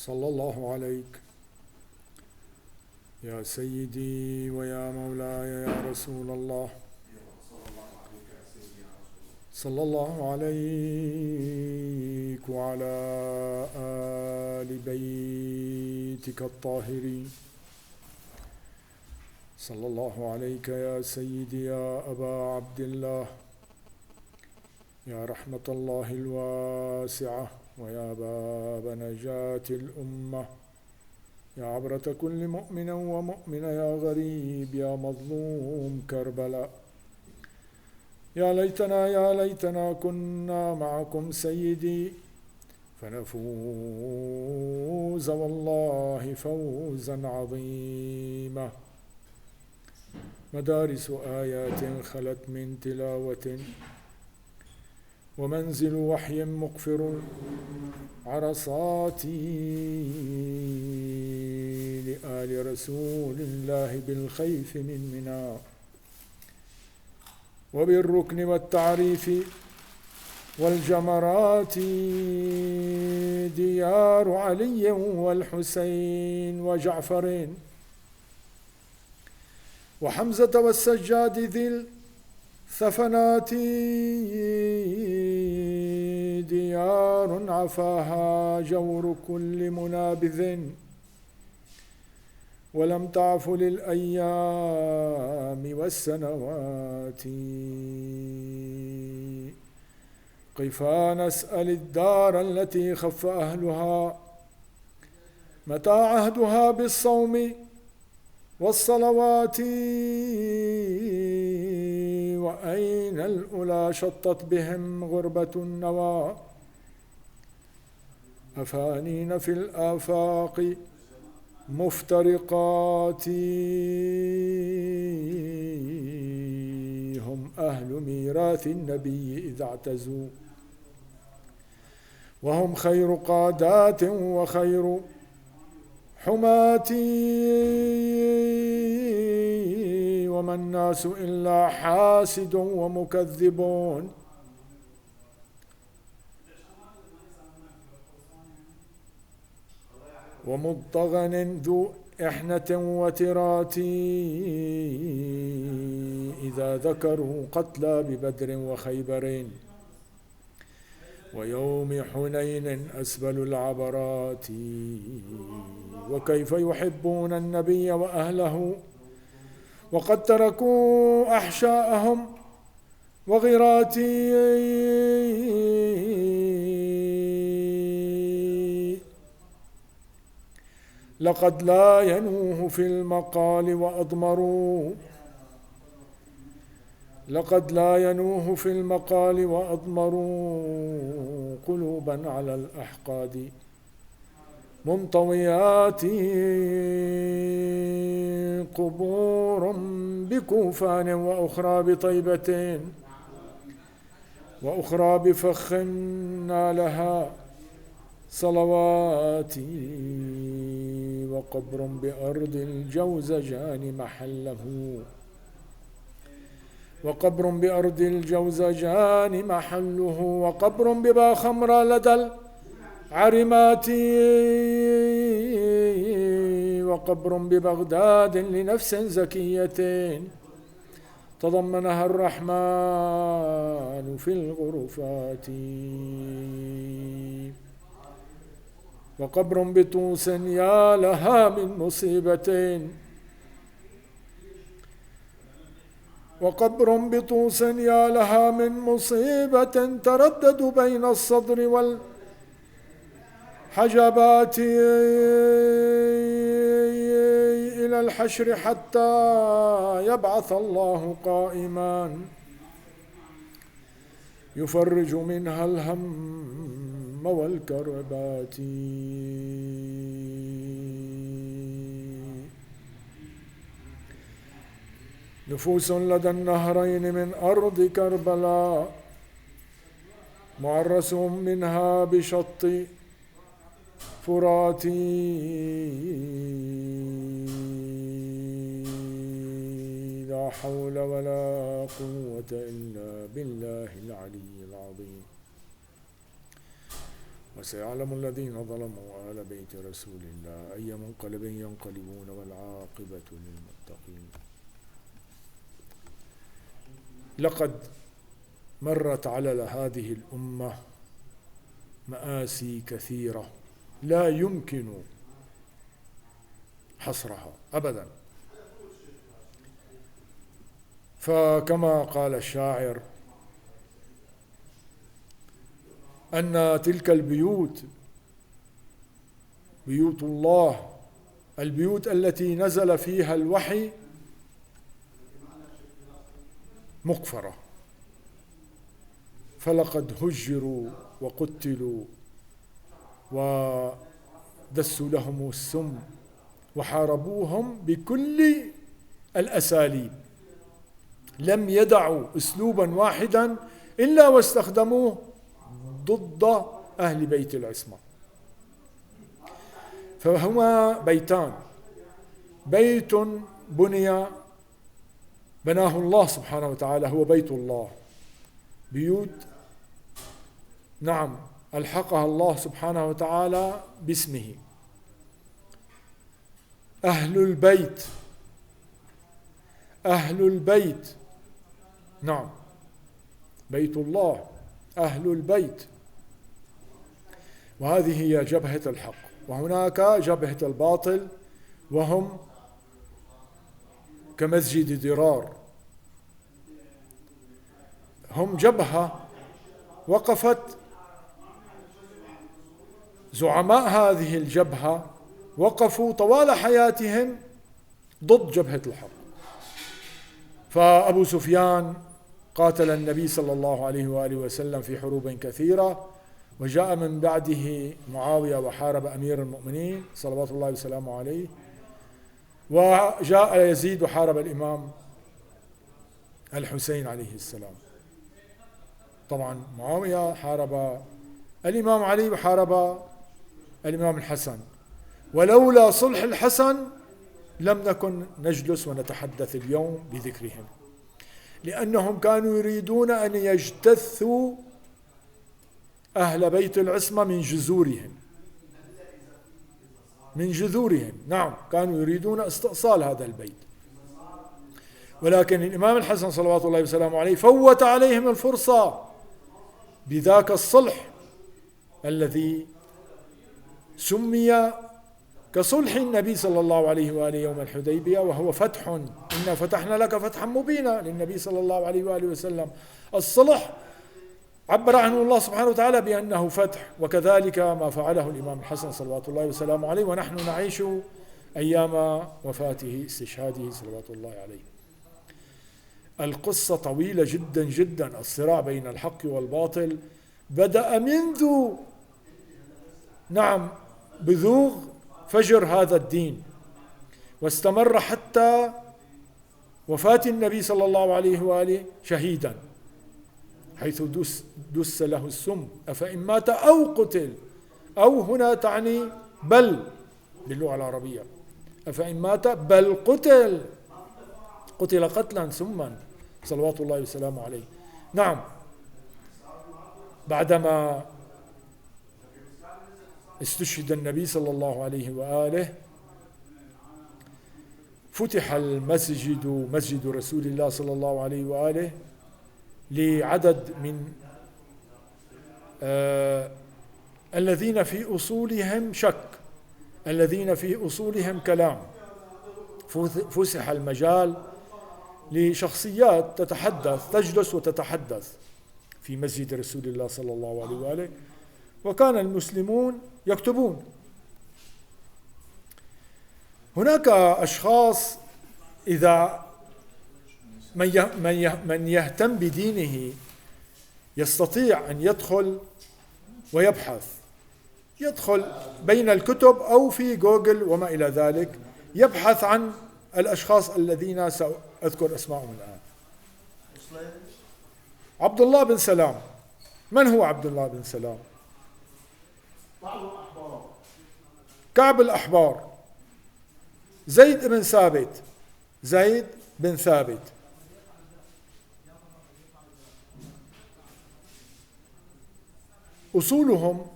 صلى الله عليك يا سيدي ويا مولاي يا رسول الله، صلى الله عليك وعلى آل بيتك الطاهرين. صلى الله عليك يا سيدي يا أبا عبد الله، يا رحمة الله الواسعة ويا باب نجاة الأمة، يا عبرة كل مؤمن ومؤمنة، يا غريب يا مظلوم كربلاء. يا ليتنا كنا معكم سيدي فنفوز والله فوزا عظيما. مدارس آيات خلت من تلاوة، ومنزل وحي مقفر عرصات لآل رسول الله بالخيف من منى، وبالركن والتعريف والجمرات ديار علي والحسين وجعفر وحمزة والسجاد ذي الثفنات، ديار عفاها جور كل منابذ ولم تعف للأيام والسنوات. قفا نسأل الدار التي خف أهلها، متى عهدها بالصوم والصلوات، وأين الأولى شطت بهم غربة النوى، أفانين في الآفاق مفترقات. هم أهل ميراث النبي إذا اعتزوا، وهم خير قادات وخير حماة، وما الناس إلا حاسد ومكذبون، ومضطغن ذو إحنة وترات، إذا ذكروا قتلى ببدر وخيبر ويوم حنين أسبل العبرات. وكيف يحبون النبي وأهله وقد تركوا أحشاءهم وغراتي، لقد لا ينوه في المقال وأضمروا، لقد لا ينوه في المقال وأضمروا قلوبا على الأحقاد منطويات. قبور بكوفان وأخرى بطيبة وأخرى بفخ نالها صلواتي، وقبر بأرض الجوزجان محله، وقبر بأرض الجوزجان محله، وقبر ببا خمر لدى العرمات، وقبر ببغداد لنفس زكية تضمنها الرحمن في الغرفات، وقبر بطوس يا لها من مصيبة، وقبر بطوس يا لها من مصيبة تردد بين الصدر والحجبات، إلى الحشر حتى يبعث الله قائما يفرج منها الهم والكربات. نفوس لدى النهرين من أرض كربلاء، معرسهم منها بشط فرات، لا حول ولا قوة إلا بالله العلي العظيم. وسيعلم الذين ظلموا آل بيت رسول الله أي منقلب ينقلبون والعاقبة للمتقين. لقد مرت على هذه الأمة مآسي كثيرة لا يمكن حصرها أبدا. فكما قال الشاعر أن تلك البيوت بيوت الله، البيوت التي نزل فيها الوحي، مقفرة، فلقد هجروا وقتلوا ودسوا لهم السم وحاربوهم بكل الأساليب، لم يدعوا أسلوبا واحدا إلا واستخدموه ضد أهل بيت العصمة. فهما بيتان، بيت بناه الله سبحانه وتعالى هو بيت الله، بيوت نعم ألحقها الله سبحانه وتعالى باسمه. أهل البيت نعم بيت الله، أهل البيت، وهذه هي جبهة الحق. وهناك جبهة الباطل وهم كمسجد ضرار، هم جبهة وقفت زعماء هذه الجبهة وقفوا طوال حياتهم ضد جبهة الحق. فأبو سفيان قاتل النبي صلى الله عليه وآله وسلم في حروب كثيرة، وجاء من بعده معاوية وحارب أمير المؤمنين صلوات الله وسلامه عليه، وجاء يزيد وحارب الإمام الحسين عليه السلام. طبعا معاوية حارب الإمام علي وحارب الإمام الحسن، ولولا صلح الحسن لم نكن نجلس ونتحدث اليوم بذكرهم، لأنهم كانوا يريدون أن يجتثوا أهل بيت العصمة من جذورهم. نعم كانوا يريدون استئصال هذا البيت، ولكن الإمام الحسن صلوات الله وسلامه عليه فوت عليهم الفرصة بذاك الصلح الذي سمي كصلح النبي صلى الله عليه وآله يوم الحديبية، وهو فتح، إنا فتحنا لك فتحا مبينا للنبي صلى الله عليه وآله وسلم. الصلح عبر عنه الله سبحانه وتعالى بأنه فتح، وكذلك ما فعله الإمام الحسن صلوات الله وسلامه عليه، ونحن نعيش أيام وفاته استشهاده صلوات الله عليه. القصة طويلة جدا جدا. الصراع بين الحق والباطل بدأ منذ بذوغ فجر هذا الدين، واستمر حتى وفاة النبي صلى الله عليه وآله شهيدا، حيث دس له السم أفإن مات أو قتل، أو هنا تعني بل باللغة العربية، أفإن مات بل قتل قتلا سما صلوات الله وسلامه عليه. نعم بعدما استشهد النبي صلى الله عليه وآله فتح مسجد رسول الله صلى الله عليه وآله لعدد من الذين في أصولهم شك، الذين في أصولهم كلام. فسح المجال لشخصيات تجلس وتتحدث في مسجد رسول الله صلى الله عليه وآله، وكان المسلمون يكتبون. هناك أشخاص إذا من يهتم بدينه يستطيع أن يدخل ويبحث، يدخل بين الكتب أو في جوجل وما إلى ذلك، يبحث عن الأشخاص الذين سأذكر أسمائهم الآن. عبد الله بن سلام. من هو عبد الله بن سلام؟ كعب الأحبار، زيد بن ثابت، أصولهم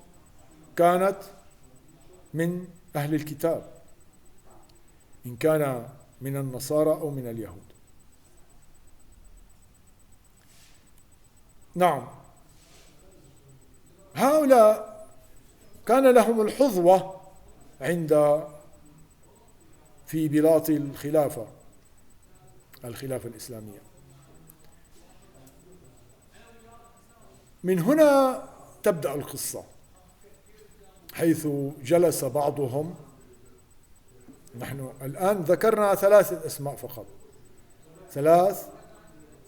كانت من أهل الكتاب، إن كان من النصارى أو من اليهود. نعم، هؤلاء كان لهم الحظوة في بلاط الخلافة الإسلامية. من هنا تبدأ القصة، حيث جلس بعضهم. نحن الآن ذكرنا 3 أسماء فقط،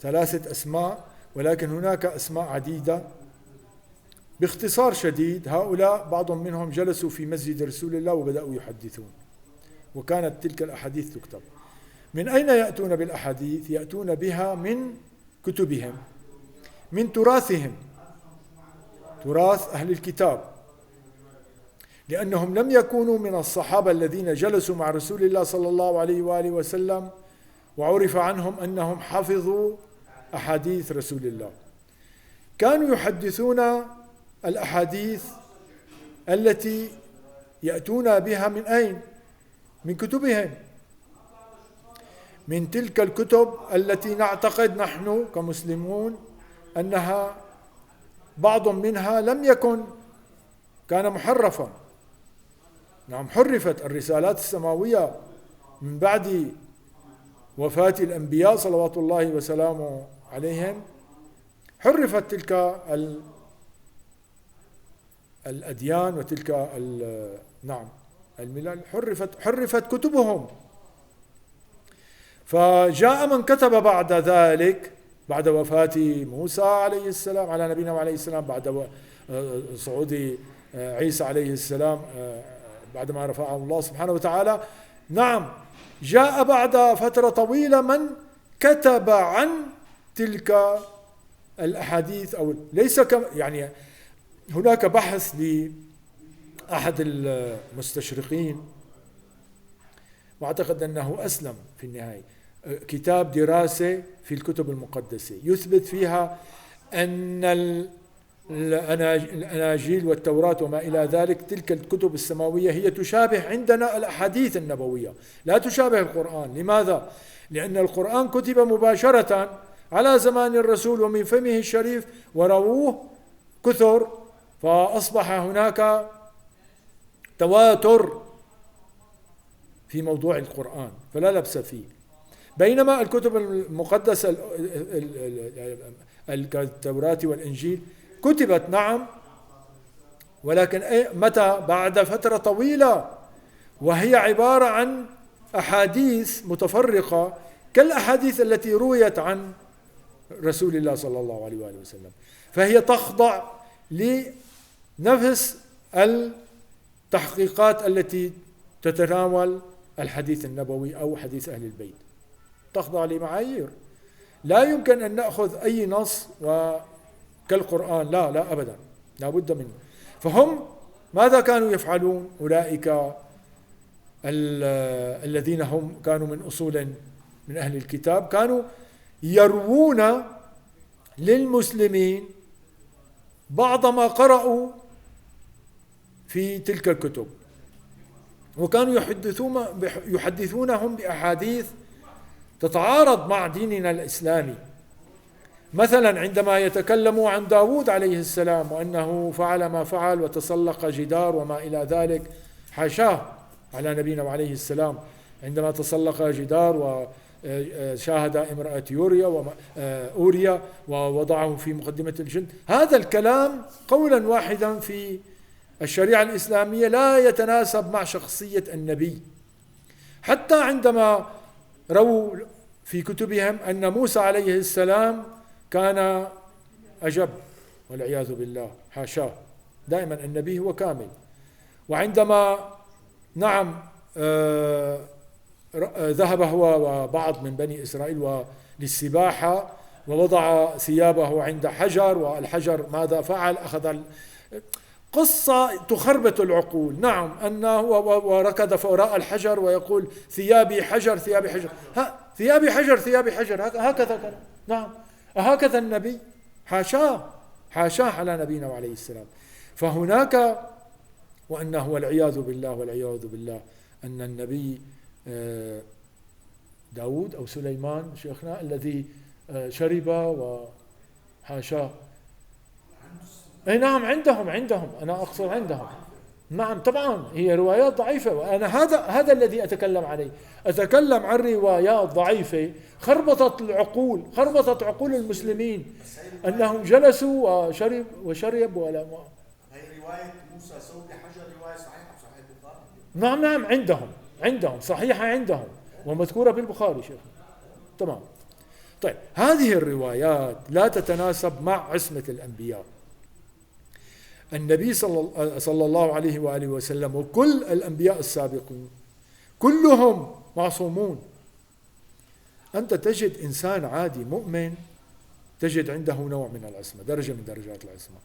ثلاثة أسماء، ولكن هناك أسماء عديدة. باختصار شديد، هؤلاء بعضهم منهم جلسوا في مسجد رسول الله وبدأوا يحدثون، وكانت تلك الأحاديث تكتب. من أين يأتون بالأحاديث؟ يأتون بها من كتبهم، من تراثهم، تراث أهل الكتاب، لأنهم لم يكونوا من الصحابة الذين جلسوا مع رسول الله صلى الله عليه وآله وسلم وعرف عنهم أنهم حفظوا أحاديث رسول الله. كانوا يحدثون الأحاديث التي يأتون بها من أين؟ من كتبهم، من تلك الكتب التي نعتقد نحن كمسلمون أنها بعض منها لم يكن، كان محرفا. نعم، حرفت الرسالات السماوية من بعد وفاة الأنبياء صلوات الله وسلامه عليهم، حرفت تلك الأديان وتلك الملل، حرفت كتبهم. فجاء من كتب بعد ذلك، بعد وفاة موسى عليه السلام على نبينا وعليه السلام، بعد صعود عيسى عليه السلام بعدما رفعه الله سبحانه وتعالى. نعم، جاء بعد فترة طويلة من كتب عن تلك الأحاديث، أو ليس يعني هناك بحث لأحد المستشرقين، وأعتقد أنه أسلم في النهاية، كتاب دراسة في الكتب المقدسة يثبت فيها أن الأناجيل والتوراة وما إلى ذلك، تلك الكتب السماوية هي تشابه عندنا الأحاديث النبوية، لا تشابه القرآن. لماذا؟ لأن القرآن كتب مباشرة على زمان الرسول ومن فمه الشريف، ورووه كثر، فأصبح هناك تواتر في موضوع القرآن، فلا لبس فيه. بينما الكتب المقدسة التوراة والإنجيل كتبت نعم، ولكن متى؟ بعد فترة طويلة، وهي عبارة عن أحاديث متفرقة كالأحاديث التي رويت عن رسول الله صلى الله عليه وآله وسلم، فهي تخضع لنفس التحقيقات التي تتناول الحديث النبوي أو حديث أهل البيت، تخضع لمعايير. لا يمكن أن نأخذ أي نص كالقرآن، لا أبدا، لا بد منه. فهم ماذا كانوا يفعلون؟ أولئك الذين هم كانوا من أصول من أهل الكتاب، كانوا يروون للمسلمين بعض ما قرأوا في تلك الكتب، وكانوا يحدثونهم بأحاديث تتعارض مع ديننا الإسلامي. مثلا عندما يتكلموا عن داود عليه السلام وأنه فعل ما فعل وتسلق جدار وما إلى ذلك، حاشاه على نبينا وعليه السلام، عندما تسلق جدار وشاهد امرأة أوريا ووضعه في مقدمة الجند، هذا الكلام قولا واحدا في الشريعة الإسلامية لا يتناسب مع شخصية النبي. حتى عندما رووا في كتبهم أن موسى عليه السلام كان أجب، والعياذ بالله، حاشاه، دائما النبي هو كامل. وعندما نعم ذهب هو وبعض من بني إسرائيل للسباحة ووضع ثيابه عند حجر، والحجر ماذا فعل؟ أخذ قصة تخربط العقول. نعم، أنه وركض وراء الحجر ويقول ثيابي حجر ثيابي حجر، ثيابي حجر ثيابي حجر، هكذا كان. نعم، هكذا النبي، حاشاه على نبينا وعليه السلام. فهناك وأنه والعياذ بالله أن النبي داود أو سليمان شيخنا الذي شرب وحاشاه. أي نعم عندهم أنا أقصد عندهم. نعم طبعا هي روايات ضعيفة، وأنا هذا الذي أتكلم عليه. أتكلم عن روايات ضعيفة خربطت عقول المسلمين، أنهم جلسوا وشرب ولا ما. هي رواية موسى سوق حجر رواية صحيحة بصحيح البخاري. نعم عندهم صحيحة عندهم ومذكورة بالبخاري شيخ. تمام. طيب هذه الروايات لا تتناسب مع عصمة الأنبياء. النبي صلى الله عليه وآله وسلم وكل الأنبياء السابقين كلهم معصومون. أنت تجد إنسان عادي مؤمن تجد عنده نوع من العصمة، درجة من درجات العصمة،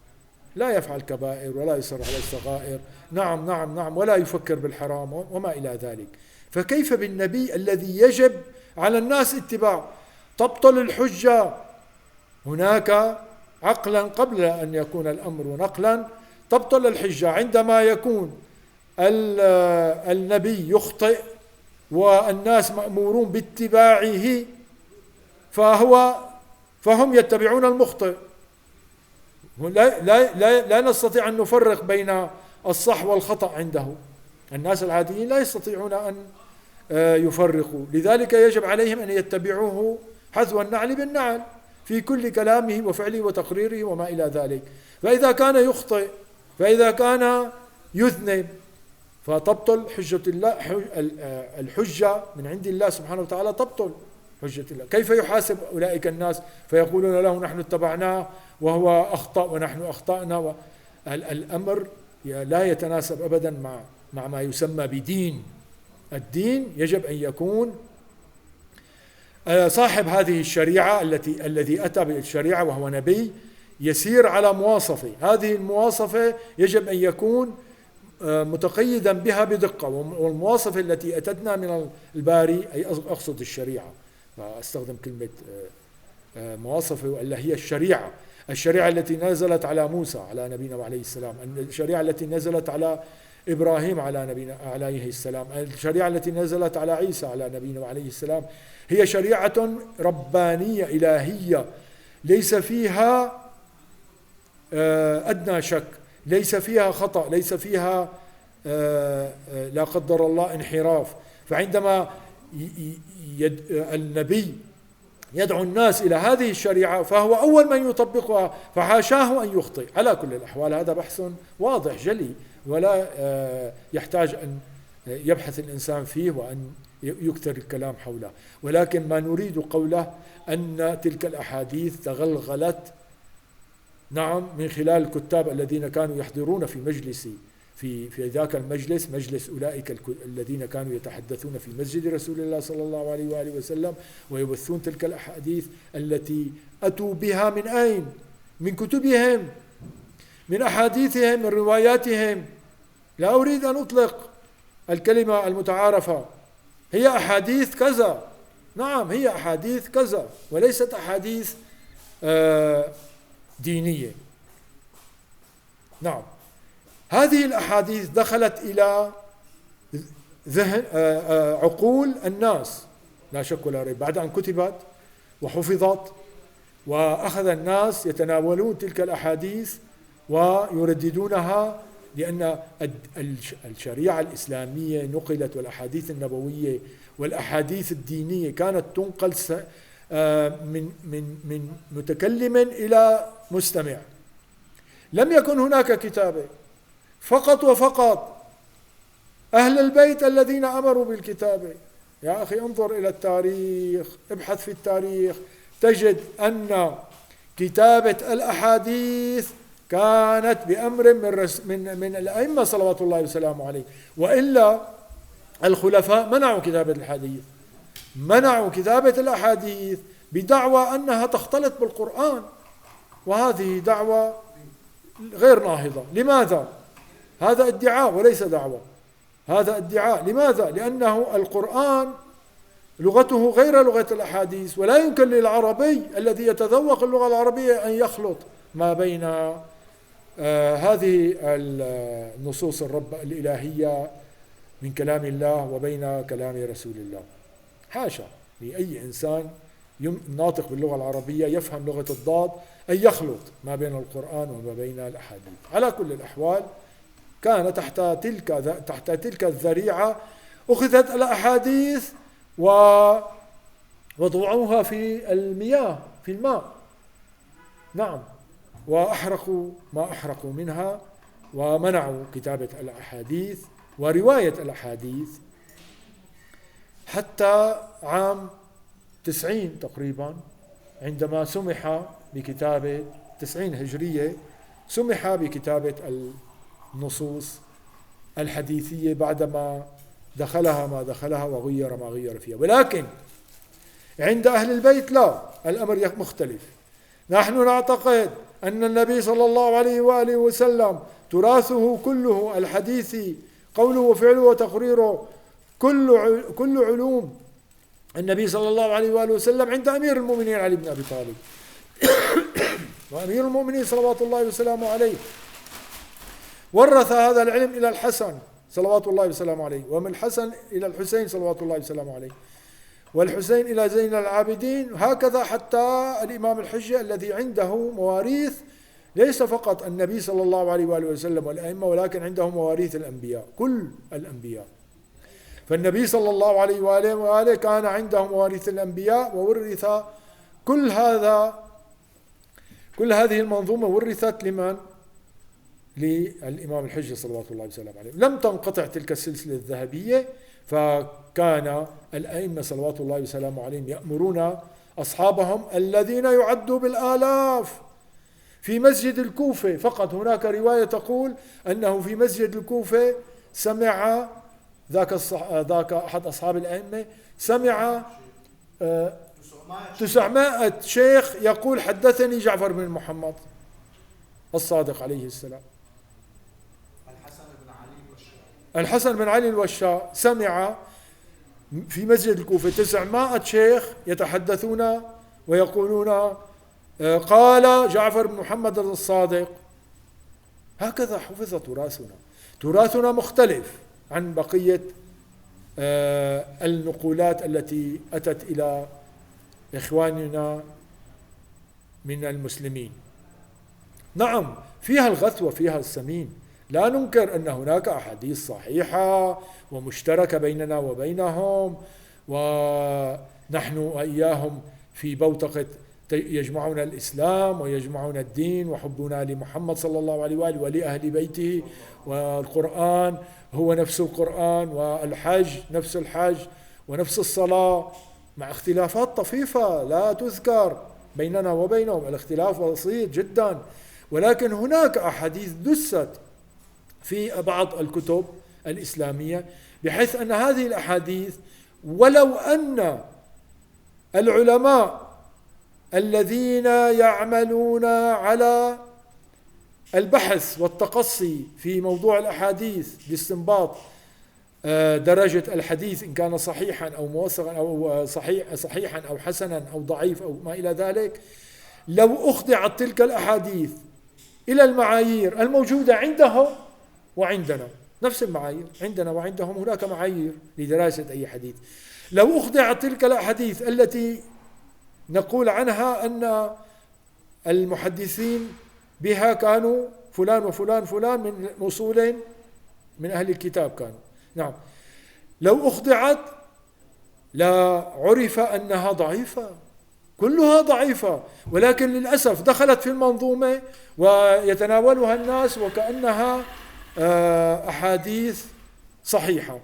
لا يفعل كبائر ولا يصر على الصغائر، نعم ولا يفكر بالحرام وما إلى ذلك. فكيف بالنبي الذي يجب على الناس اتباع؟ تبطل الحجة هناك عقلا قبل أن يكون الأمر نقلا. تبطل الحجة عندما يكون النبي يخطئ والناس مأمورون باتباعه فهم يتبعون المخطئ. لا نستطيع أن نفرق بين الصح والخطأ عنده. الناس العاديين لا يستطيعون أن يفرقوا، لذلك يجب عليهم أن يتبعوه حذو النعل بالنعل في كل كلامه وفعله وتقريره وما إلى ذلك. فإذا كان يخطئ، فإذا كان يذنب، فتبطل حجة الله. الحجة من عند الله سبحانه وتعالى تبطل حجة الله. كيف يحاسب أولئك الناس فيقولون له نحن اتبعناه وهو أخطأ ونحن أخطأنا؟ الأمر لا يتناسب أبدا مع ما يسمى بدين. الدين يجب أن يكون صاحب هذه الشريعة الذي أتى بالشريعة وهو نبي يسير على مواصفة. هذه المواصفة يجب أن يكون متقيدا بها بدقة، والمواصفة التي أتتنا من الباري أي أقصد الشريعة، فأستخدم كلمة مواصفة وإلا هي الشريعة التي نزلت على موسى على نبينا عليه السلام، الشريعة التي نزلت على إبراهيم على نبينا عليه السلام، الشريعة التي نزلت على عيسى على نبينا عليه السلام. هي شريعة ربانية إلهية ليس فيها أدنى شك، ليس فيها خطأ، ليس فيها لا قدر الله انحراف. فعندما النبي يدعو الناس إلى هذه الشريعة فهو أول من يطبقها، فحاشاه أن يخطئ. على كل الأحوال هذا بحث واضح جلي ولا يحتاج أن يبحث الإنسان فيه وأن يكثر الكلام حوله، ولكن ما نريد قوله أن تلك الأحاديث تغلغلت نعم من خلال الكتاب الذين كانوا يحضرون في مجلسي في ذاك المجلس، مجلس أولئك الذين كانوا يتحدثون في مسجد رسول الله صلى الله عليه وآله وسلم ويبثون تلك الأحاديث التي أتوا بها من أين؟ من كتبهم، من أحاديثهم، من رواياتهم. لا أريد أن أطلق الكلمة المتعارفة، هي أحاديث كذا، نعم هي أحاديث كذا وليست أحاديث دينية. نعم هذه الأحاديث دخلت إلى ذهن عقول الناس لا شك ولا ريب بعد أن كتبت وحفظت، وأخذ الناس يتناولون تلك الأحاديث ويرددونها، لأن الشريعة الإسلامية نقلت، والأحاديث النبوية والأحاديث الدينية كانت تنقل من متكلم إلى مستمع. لم يكن هناك كتابة، فقط وفقط أهل البيت الذين أمروا بالكتابة. يا أخي انظر إلى التاريخ، ابحث في التاريخ، تجد أن كتابة الأحاديث كانت بأمر من الأئمة صلوات الله وسلامه عليه، وإلا الخلفاء منعوا كتابة الحديث، منعوا كتابة الأحاديث بدعوى أنها تختلط بالقرآن، وهذه دعوة غير ناهضة. لماذا؟ هذا ادعاء وليس دعوة، هذا ادعاء. لماذا؟ لأنه القرآن لغته غير لغة الأحاديث، ولا يمكن للعربي الذي يتذوق اللغة العربية أن يخلط ما بين هذه النصوص الرب الإلهية من كلام الله وبين كلام رسول الله. حاشا لأي إنسان ناطق باللغة العربية يفهم لغة الضاد أن يخلط ما بين القرآن وما بين الأحاديث. على كل الأحوال كان تحت تلك الذريعة أخذت الأحاديث ووضعوها في المياه، في الماء، نعم، وأحرقوا ما أحرقوا منها ومنعوا كتابة الأحاديث ورواية الأحاديث حتى عام 90 تقريبا، عندما سمح بكتابة 90 هجرية، سمح بكتابة النصوص الحديثية بعدما دخلها ما دخلها وغير ما غير فيها. ولكن عند أهل البيت لا، الأمر مختلف. نحن نعتقد أن النبي صلى الله عليه وآله وسلم تراثه كله الحديثي، قوله وفعله وتقريره، كل علوم النبي صلى الله عليه وآله وسلم عند أمير المؤمنين علي بن أبي طالب وأمير المؤمنين صلوات الله وسلامه عليه ورث هذا العلم إلى الحسن صلوات الله وسلامه عليه، ومن الحسن إلى الحسين صلوات الله وسلامه عليه، والحسين إلى زين العابدين، هكذا حتى الإمام الحجة الذي عنده مواريث ليس فقط النبي صلى الله عليه وآله وسلم والأئمة، ولكن عنده مواريث الأنبياء، كل الأنبياء. فالنبي صلى الله عليه وآله كان عنده مواريث الأنبياء، وورث كل هذه المنظومة ورثت لمن؟ للإمام الحجة صلوات الله وسلامه عليه. لم تنقطع تلك السلسلة الذهبية، فكان الأئمة صلوات الله وسلامه عليهم يأمرون أصحابهم الذين يعدوا بالآلاف في مسجد الكوفة فقط. هناك رواية تقول أنه في مسجد الكوفة سمع ذاك أحد أصحاب الأئمة سمع 900 شيخ يقول حدثني جعفر بن محمد الصادق عليه السلام. الحسن بن علي الوشاء سمع في مسجد الكوفة 900 شيخ يتحدثون ويقولون قال جعفر بن محمد الصادق. هكذا حفظ تراثنا مختلف عن بقية النقولات التي أتت إلى إخواننا من المسلمين. نعم فيها الغث وفيها السمين، لا ننكر أن هناك أحاديث صحيحة ومشتركة بيننا وبينهم، ونحن وإياهم في بوتقة يجمعنا الإسلام ويجمعنا الدين وحبنا لمحمد صلى الله عليه وآله ولأهل بيته، والقرآن هو نفس القرآن، والحج نفس الحج، ونفس الصلاة، مع اختلافات طفيفة لا تذكر بيننا وبينهم، الاختلاف بسيط جدا. ولكن هناك أحاديث دست في بعض الكتب الإسلامية بحيث أن هذه الأحاديث ولو أن العلماء الذين يعملون على البحث والتقصي في موضوع الأحاديث لاستنباط درجة الحديث إن كان صحيحا أو موثقا أو صحيحا أو حسنا أو ضعيف أو ما إلى ذلك، لو أخضعت تلك الأحاديث إلى المعايير الموجودة عندهم وعندنا، نفس المعايير عندنا وعندهم، هناك معايير لدراسة أي حديث، لو أخضعت تلك الأحاديث التي نقول عنها أن المحدثين بها كانوا فلان وفلان فلان من موصول من أهل الكتاب كانوا، نعم، لو أخضعت لعرف أنها ضعيفة، كلها ضعيفة، ولكن للأسف دخلت في المنظومة ويتناولها الناس وكأنها أحاديث صحيحة،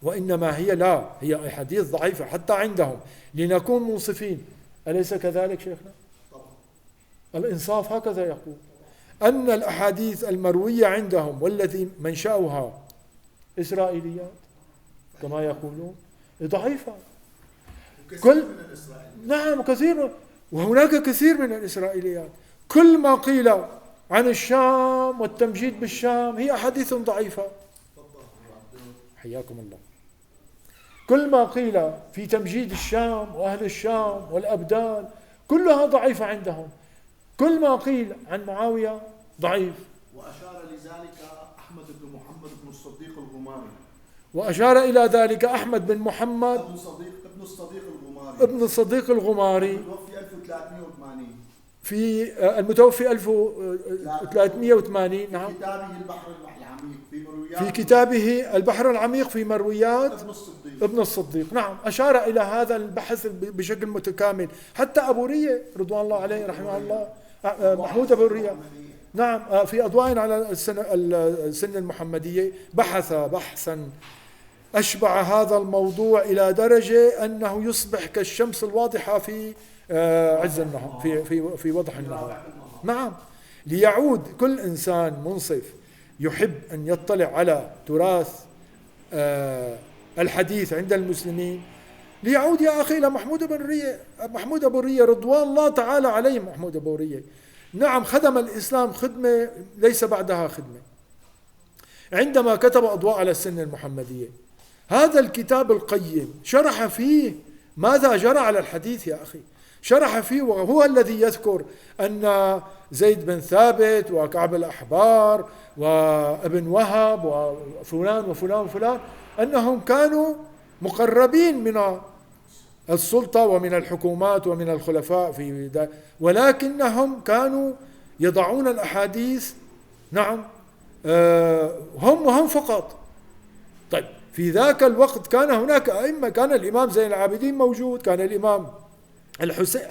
وإنما هي لا، هي أحاديث ضعيفة حتى عندهم، لنكون منصفين. أليس كذلك شيخنا؟ الإنصاف هكذا يقول أن الأحاديث المروية عندهم والذي منشأها إسرائيليات كما يقولون ضعيفة، نعم كثير، وهناك كثير من الإسرائيليات. كل ما قيل عن الشام والتمجيد بالشام هي أحاديث ضعيفة، حياكم الله. كل ما قيل في تمجيد الشام وأهل الشام والأبدال كلها ضعيفة عندهم. كل ما قيل عن معاوية ضعيف. وأشار لذلك أحمد بن محمد بن الصديق الغماري. وأشار إلى ذلك أحمد بن محمد ابن الصديق الغماري ابن الصديق الغماري المتوفي 1380 في المتوفي 1380. نعم. في كتابه البحر العميق في مرويات في كتابه البحر العميق في مرويات ابن الصديق. نعم، أشار إلى هذا البحث بشكل متكامل. حتى أبو رية رضوان الله عليه رحمه الله، محمود أبو رية، نعم، في أضواء على السنة المحمدية بحث بحثا أشبع هذا الموضوع إلى درجة أنه يصبح كالشمس الواضحة في عز النهار، في وضح النهار. نعم، ليعود كل إنسان منصف يحب أن يطلع على تراث الحديث عند المسلمين، ليعود يا أخي إلى محمود أبو رية رضوان الله تعالى عليه. محمود أبو رية نعم خدم الإسلام خدمة ليس بعدها خدمة. عندما كتب أضواء على السنة المحمدية، هذا الكتاب القيم شرح فيه ماذا جرى على الحديث يا أخي، شرح فيه، وهو الذي يذكر أن زيد بن ثابت وكعب الأحبار وابن وهب وفلان وفلان وفلان أنهم كانوا مقربين من السلطة ومن الحكومات ومن الخلفاء في ذلك، ولكنهم كانوا يضعون الأحاديث نعم هم فقط. طيب في ذاك الوقت كان هناك أئمة، كان الإمام زين العابدين موجود، كان الإمام الحسين،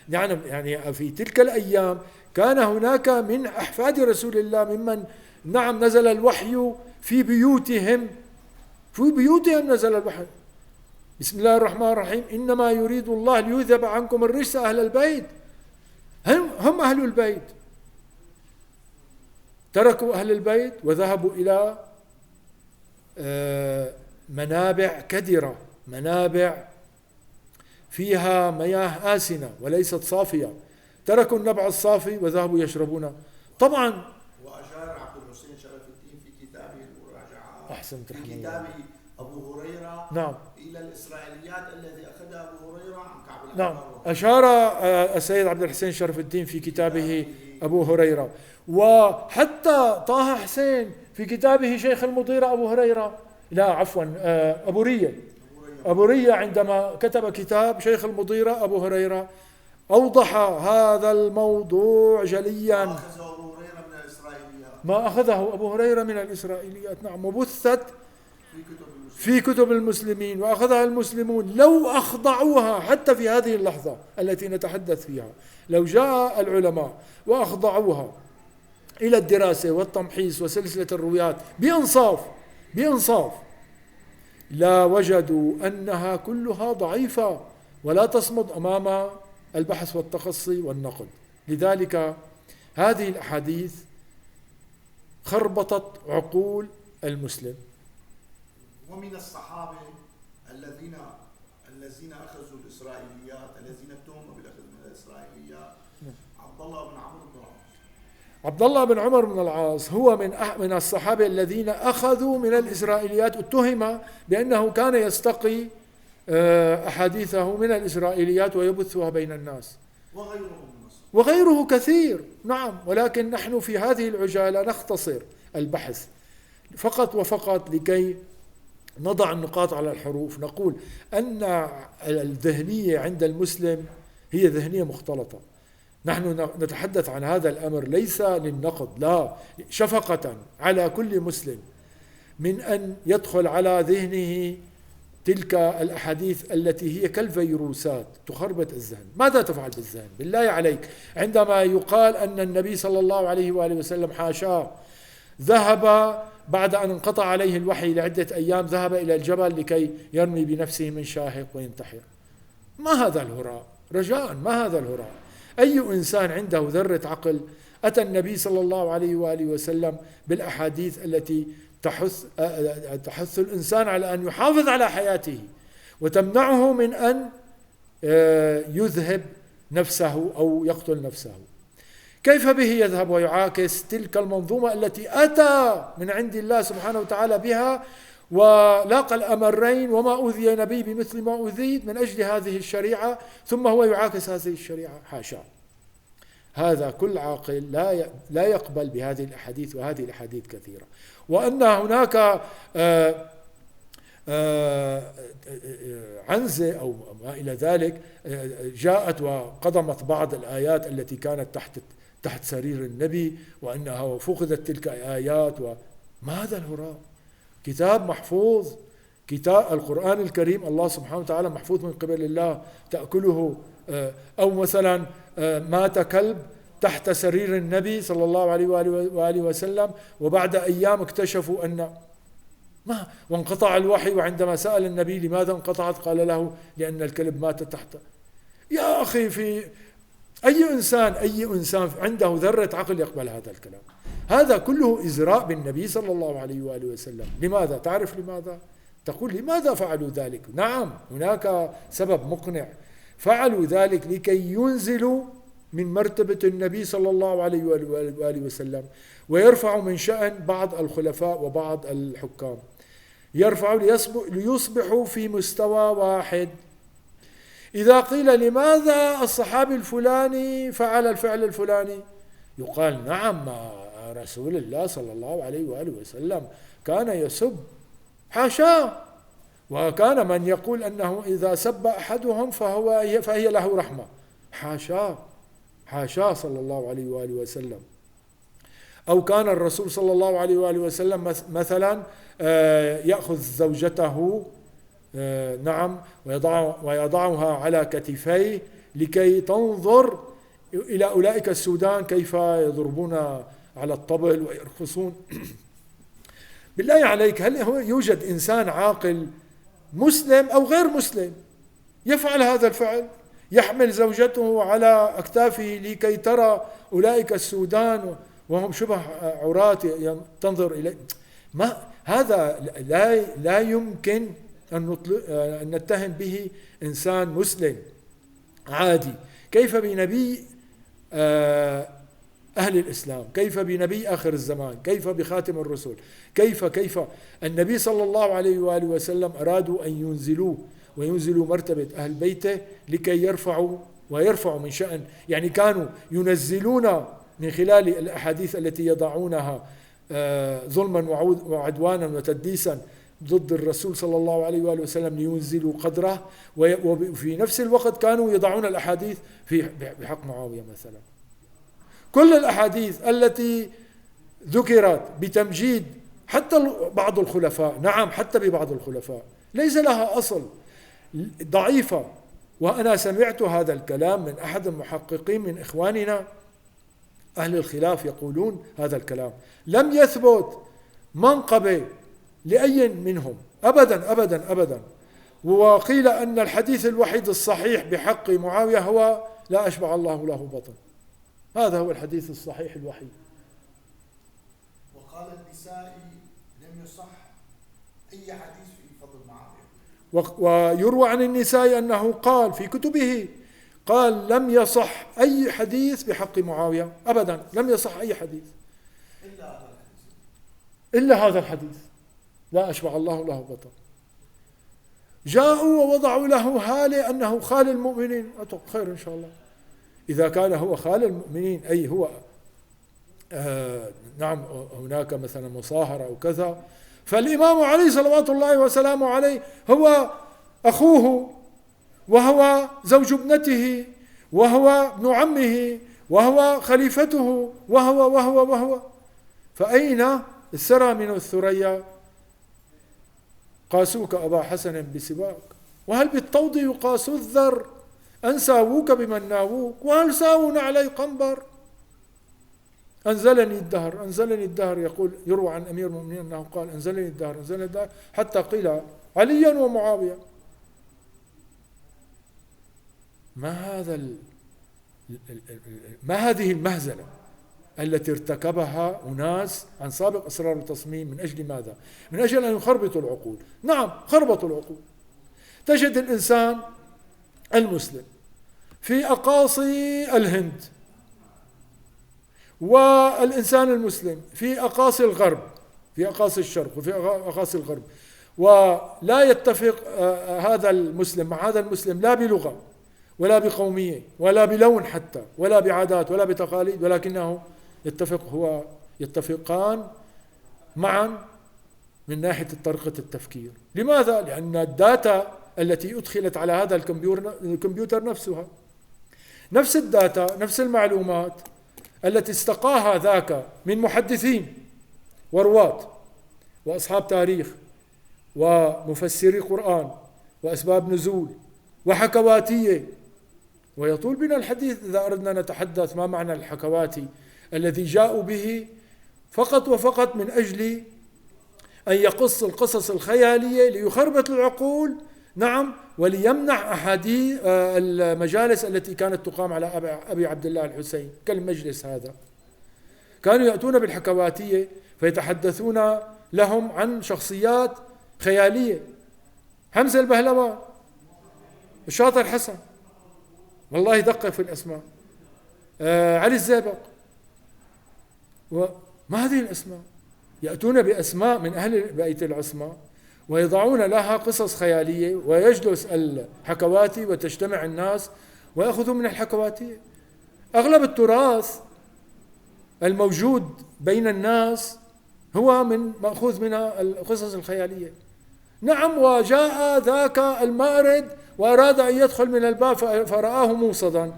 يعني في تلك الأيام كان هناك من أحفاد رسول الله ممن نعم نزل الوحي في بيوتهم نزل الوحي. بسم الله الرحمن الرحيم، إنما يريد الله ليذهب عنكم الرجس أهل البيت. هم أهل البيت، تركوا أهل البيت وذهبوا إلى منابع كدرة، منابع فيها مياه آسنة وليست صافية، تركوا النبع الصافي وذهبوا يشربون. طبعا وأشار عبد الحسين شرف الدين في كتابه المراجعات أحسنت في كتابه أبو هريرة نعم إلى الإسرائيليات الذي أخذها أبو هريرة عن كعب الأحبار. نعم، أشار السيد عبد الحسين شرف الدين في كتابه أبو هريرة، وحتى طه حسين في كتابه شيخ المضيرة أبو هريرة، لا عفوا أبو رية عندما كتب كتاب شيخ المضيرة أبو هريرة أوضح هذا الموضوع جليا. ما أخذه أبو هريرة من الإسرائيليات نعم، وبثت في كتب المسلمين وأخذها المسلمون. لو أخضعوها حتى في هذه اللحظة التي نتحدث فيها، لو جاء العلماء وأخضعوها إلى الدراسة والتمحيص وسلسلة الروايات بإنصاف لا وجدوا أنها كلها ضعيفة ولا تصمد أمام البحث والتقصي والنقد. لذلك هذه الأحاديث خربطت عقول المسلم. ومن الصحابة الذين أخذوا الإسرائيليات، الذين اتهموا بالأخذ من الإسرائيليات، عبد الله بن عمر بن العاص هو من الصحابة الذين أخذوا من الإسرائيليات، اتهم بأنه كان يستقي أحاديثه من الإسرائيليات ويبثها بين الناس، وغيره كثير نعم. ولكن نحن في هذه العجالة نختصر البحث فقط وفقط لكي نضع النقاط على الحروف. نقول أن الذهنية عند المسلم هي ذهنية مختلطة. نحن نتحدث عن هذا الأمر ليس للنقد، لا، شفقة على كل مسلم من أن يدخل على ذهنه تلك الأحاديث التي هي كالفيروسات تخربط الذهن. ماذا تفعل بالذهن بالله عليك عندما يقال أن النبي صلى الله عليه وآله وسلم حاشاه ذهب بعد أن انقطع عليه الوحي لعدة أيام، ذهب إلى الجبل لكي يرمي بنفسه من شاهق وينتحر؟ ما هذا الهراء؟ رجاء ما هذا الهراء؟ أي إنسان عنده ذرة عقل أتى النبي صلى الله عليه وآله وسلم بالأحاديث التي تحث الإنسان على أن يحافظ على حياته وتمنعه من أن يذهب نفسه أو يقتل نفسه. كيف به يذهب ويعاكس تلك المنظومة التي أتى من عند الله سبحانه وتعالى بها ولاقى الأمرين، وما أوذي نبي بمثل ما أوذيت، من أجل هذه الشريعة، ثم هو يعاكس هذه الشريعة؟ حاشا. هذا كل عاقل لا يقبل بهذه الأحاديث، وهذه الأحاديث كثيرة. وأن هناك عنزة أو ما إلى ذلك جاءت وقضمت بعض الآيات التي كانت تحت سرير النبي، وأنها فقدت تلك الآيات، وما هذا الهراء؟ كتاب محفوظ، كتاب القرآن الكريم الله سبحانه وتعالى محفوظ من قبل الله تأكله. أو مثلا مات كلب تحت سرير النبي صلى الله عليه وآله وسلم، وبعد أيام اكتشفوا أن ما وانقطع الوحي، وعندما سأل النبي لماذا انقطعت قال له لأن الكلب مات تحت. يا أخي، في أي إنسان عنده ذرة عقل يقبل هذا الكلام؟ هذا كله إزراء بالنبي صلى الله عليه وآله وسلم. لماذا؟ تعرف لماذا؟ تقول لماذا فعلوا ذلك؟ نعم، هناك سبب مقنع. فعلوا ذلك لكي ينزلوا من مرتبة النبي صلى الله عليه وآله وسلم، ويرفعوا من شأن بعض الخلفاء وبعض الحكام، يرفعوا ليصبحوا في مستوى واحد. إذا قيل لماذا الصحابي الفلاني فعل الفعل الفلاني، يقال نعم، رسول الله صلى الله عليه وآله وسلم كان يسب، حاشا، وكان من يقول أنه إذا سب أحدهم فهي له رحمة، حاشا صلى الله عليه وآله وسلم. أو كان الرسول صلى الله عليه وآله وسلم مثلا يأخذ زوجته نعم ويضعها على كتفيه لكي تنظر إلى أولئك السودان كيف يضربون على الطبل ويرقصون. بالله عليك، هل يوجد إنسان عاقل مسلم أو غير مسلم يفعل هذا الفعل؟ يحمل زوجته على أكتافه لكي ترى أولئك السودان وهم شبه عراة تنظر إليه. ما هذا لا يمكن أن نتهم به إنسان مسلم عادي. كيف بنبي أهل الإسلام؟ كيف بنبي آخر الزمان؟ كيف بخاتم الرسل؟ كيف النبي صلى الله عليه وآله وسلم أرادوا أن ينزلوا مرتبة أهل بيته لكي يرفعوا من شأن، يعني كانوا ينزلون من خلال الأحاديث التي يضعونها ظلما وعدوانا وتدليسا ضد الرسول صلى الله عليه وآله وسلم لينزلوا قدره، وفي نفس الوقت كانوا يضعون الأحاديث بحق معاوية مثلا. كل الأحاديث التي ذكرت بتمجيد حتى بعض الخلفاء، نعم حتى ببعض الخلفاء، ليس لها أصل، ضعيفة. وأنا سمعت هذا الكلام من أحد المحققين من إخواننا أهل الخلاف يقولون هذا الكلام. لم يثبت منقبة لأي منهم أبدا أبدا أبدا. وقيل أن الحديث الوحيد الصحيح بحق معاوية هو لا أشبع الله له بطن، هذا هو الحديث الصحيح الوحيد. وقال النسائي لم يصح أي حديث في فضل معاوية. ويروى عن النسائي أنه قال في كتبه، قال لم يصح أي حديث بحق معاوية أبدا، لم يصح أي حديث إلا هذا الحديث لا أشبع الله له بطن. جاءوا ووضعوا له هالة أنه خال المؤمنين، خير إن شاء الله إذا كان هو خال المؤمنين، أي هو نعم هناك مثلا مصاهرة أو كذا، فالإمام علي صلوات الله وسلامه عليه هو أخوه، وهو زوج ابنته، وهو ابن عمه، وهو خليفته، وهو فأين السرى من الثريا؟ قاسوك أبا حسن بسواك، وهل بالطود يقاس الذر؟ أن ساووك بمن ناووك، وهل ساوون علي قنبر؟ أنزلني الدهر يقول، يروى عن أمير المؤمنين أنه قال أنزلني الدهر حتى قيل عليا ومعاوية. ما هذه المهزلة التي ارتكبها أناس عن سابق أسرار التصميم؟ من أجل ماذا؟ من أجل أن يخربطوا العقول. نعم خربطوا العقول. تجد الإنسان المسلم في أقاصي الهند، والإنسان المسلم في أقاصي الغرب، في أقاصي الشرق وفي أقاصي الغرب، ولا يتفق هذا المسلم مع هذا المسلم لا بلغة ولا بقومية ولا بلون حتى ولا بعادات ولا بتقاليد، ولكنه يتفقان معا من ناحية طريقة التفكير. لماذا؟ لأن الداتا التي أدخلت على هذا الكمبيوتر نفسها، نفس الداتا، نفس المعلومات التي استقاها ذاك من محدثين ورواة وأصحاب تاريخ ومفسري قرآن وأسباب نزول وحكواتية. ويطول بنا الحديث إذا أردنا نتحدث ما معنى الحكواتي الذي جاءوا به فقط وفقط من أجل أن يقص القصص الخيالية ليخربط العقول، نعم، وليمنع أحاديث المجالس التي كانت تقام على أبي عبد الله الحسين كالمجلس هذا. كانوا يأتون بالحكواتية فيتحدثون لهم عن شخصيات خيالية، حمزة البهلوان، الشاطر حسن، والله يدقق في الأسماء، علي الزيبق، وما هذه الأسماء؟ يأتون بأسماء من أهل بيت العصمة ويضعون لها قصص خيالية، ويجلس الحكواتي وتجتمع الناس ويأخذوا من الحكواتي. أغلب التراث الموجود بين الناس هو مأخوذ من القصص الخيالية. نعم، وجاء ذاك المارد وأراد أن يدخل من الباب فرآه موصدا،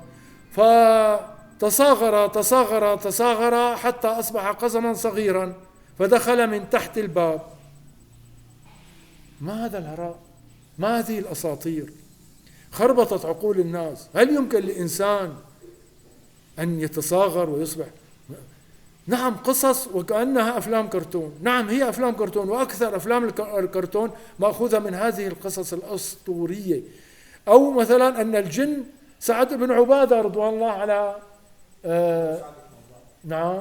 فتصاغر حتى أصبح قزما صغيرا فدخل من تحت الباب. ما هذا الهراء؟ ما هذه الأساطير؟ خربطت عقول الناس. هل يمكن لإنسان أن يتصاغر ويصبح؟ نعم، قصص وكأنها أفلام كرتون. نعم، هي أفلام كرتون، وأكثر أفلام الكرتون مأخوذة من هذه القصص الأسطورية. أو مثلا أن الجن سعد بن عبادة رضوان الله على نعم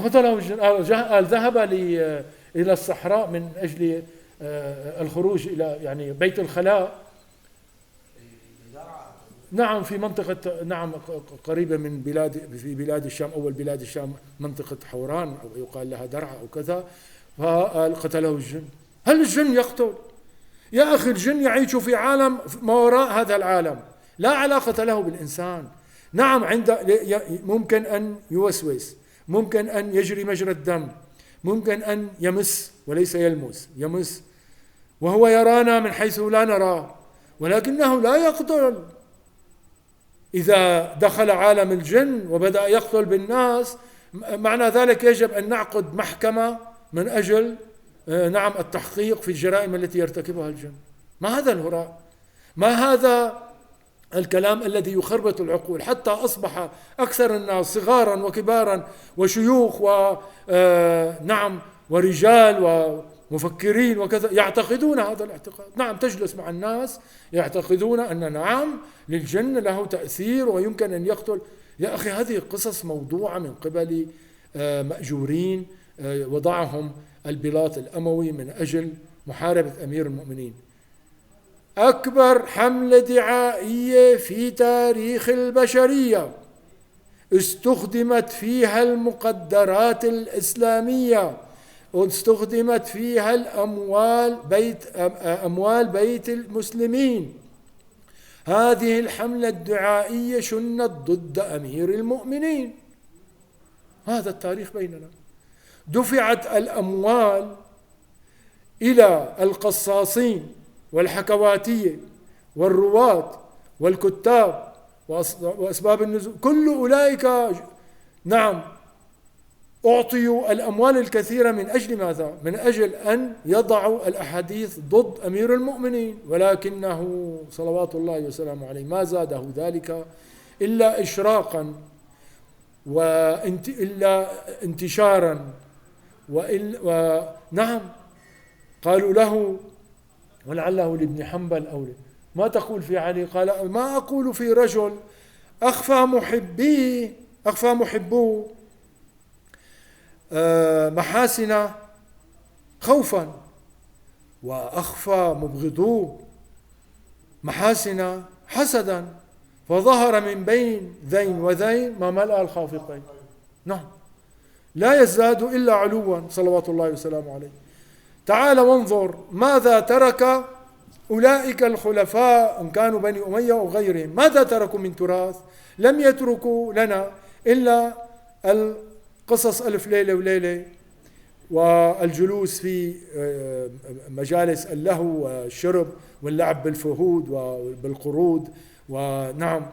قتله الجن. قال ذهب إلى الصحراء من أجل الخروج إلى يعني بيت الخلاء، نعم، في منطقة، نعم، قريبة من في بلاد الشام، أول بلاد الشام منطقة حوران أو يقال لها درعا أو كذا. فقال قتله الجن. هل الجن يقتل؟ يا أخي، الجن يعيش في عالم ما وراء هذا العالم، لا علاقة له بالإنسان. نعم، ممكن أن يوسوس، ممكن أن يجري مجرى الدم، ممكن أن يمس وليس يمس، وهو يرانا من حيث لا نراه، ولكنه لا يقتل. إذا دخل عالم الجن وبدأ يقتل بالناس، معنى ذلك يجب أن نعقد محكمة من أجل نعم التحقيق في الجرائم التي يرتكبها الجن. ما هذا الهراء؟ ما هذا الكلام الذي يخربط العقول؟ حتى أصبح أكثر الناس صغارا وكبارا وشيوخ ونعم ورجال ومفكرين وكذا يعتقدون هذا الاعتقاد. نعم، تجلس مع الناس يعتقدون أن نعم للجن له تأثير ويمكن أن يقتل. يا أخي، هذه قصص موضوعة من قبل مأجورين وضعهم البلاط الأموي من أجل محاربة أمير المؤمنين. أكبر حملة دعائية في تاريخ البشرية استخدمت فيها المقدرات الإسلامية، واستخدمت فيها أموال بيت المسلمين. هذه الحملة الدعائية شنت ضد أمير المؤمنين. هذا التاريخ بيننا. دفعت الأموال إلى القصاصين والحكواتية والرواة والكتاب وأسباب النزول، كل أولئك نعم أعطيوا الأموال الكثيرة من أجل ماذا؟ من أجل أن يضعوا الأحاديث ضد أمير المؤمنين، ولكنه صلوات الله وسلامه عليه ما زاده ذلك إلا إشراقا إلا انتشارا. ونعم، قالوا له ولعله لابن حنبل أو ما تقول في علي؟ قال ما أقول في رجل أخفى محبوه محاسن خوفا، وأخفى مبغضوه محاسن حسدا، فظهر من بين ذين وذين ما ملأ الخافقين. نعم، لا يزداد إلا علوا صلوات الله وسلامه عليه. تعال وانظر ماذا ترك أولئك الخلفاء إن كانوا بني أمية أو غيرهم، ماذا تركوا من تراث؟ لم يتركوا لنا إلا القصص ألف ليلة وليلة والجلوس في مجالس اللهو والشرب واللعب بالفهود وبالقرود، ونعم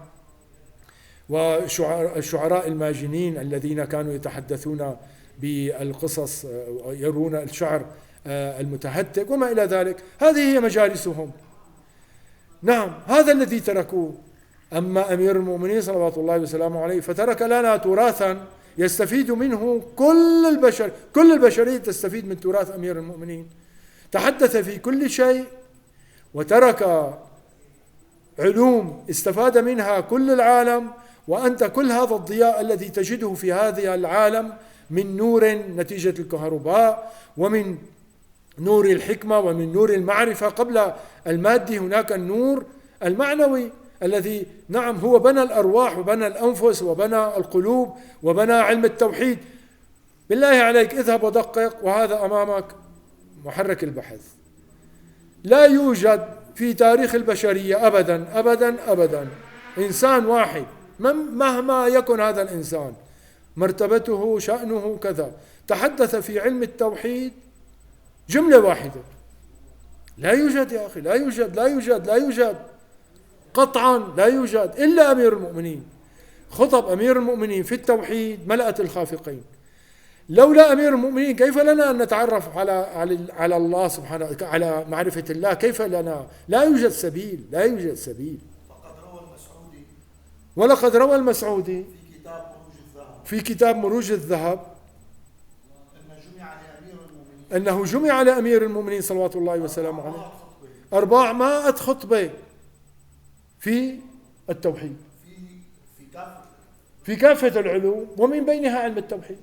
والشعراء الماجنين الذين كانوا يتحدثون بالقصص يرون الشعر المتهتك وما إلى ذلك. هذه هي مجالسهم، نعم هذا الذي تركوه. أما أمير المؤمنين صلوات الله وسلامه عليه فترك لنا تراثا يستفيد منه كل البشرية تستفيد من تراث أمير المؤمنين. تحدث في كل شيء وترك علوم استفاد منها كل العالم، وأنت كل هذا الضياء الذي تجده في هذا العالم من نور نتيجة الكهرباء ومن نور الحكمة ومن نور المعرفة. قبل المادي هناك النور المعنوي الذي نعم هو بنى الأرواح وبنى الأنفس وبنى القلوب وبنى علم التوحيد. بالله عليك اذهب ودقق، وهذا أمامك محرك البحث. لا يوجد في تاريخ البشرية أبدا أبدا أبدا إنسان واحد مهما يكن هذا الإنسان مرتبته شأنه كذا تحدث في علم التوحيد جملة واحدة. لا يوجد يا أخي، لا يوجد لا يوجد لا يوجد قطعا، لا يوجد إلا أمير المؤمنين. خطب أمير المؤمنين في التوحيد ملأت الخافقين. لولا أمير المؤمنين كيف لنا أن نتعرف على الله سبحانه، على معرفة الله؟ كيف لنا؟ لا يوجد سبيل، لا يوجد سبيل. ولقد روى المسعودي في كتاب مروج الذهب أنه جمع لأمير المؤمنين صلوات الله وسلامه عليه 400 خطبة في التوحيد في كافة العلوم ومن بينها علم التوحيد.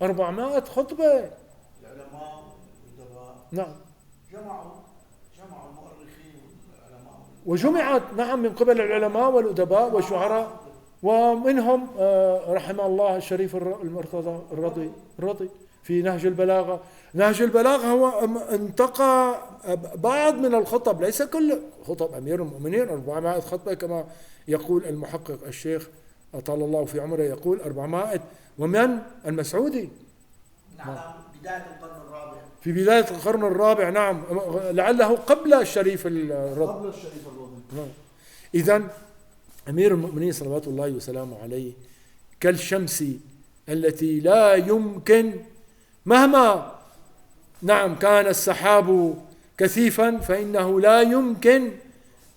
400 خطبة. العلماء والأدباء نعم جمعوا المؤرخين والعلماء وجمعت نعم من قبل العلماء والأدباء والشعراء، ومنهم رحمه الله الشريف المرتضى الرضي في نهج البلاغة. نهج البلاغة هو انتقى بعض من الخطب، ليس كل خطب أمير المؤمنين 400 خطبة كما يقول المحقق الشيخ أطال الله في عمره، يقول 400. ومن المسعودي نعم بداية القرن الرابع، في بداية القرن الرابع، نعم لعله قبل الشريف الرضي. إذن أمير المؤمنين صلوات الله وسلامه عليه كالشمس التي لا يمكن مهما نعم كان السحاب كثيفا فإنه لا يمكن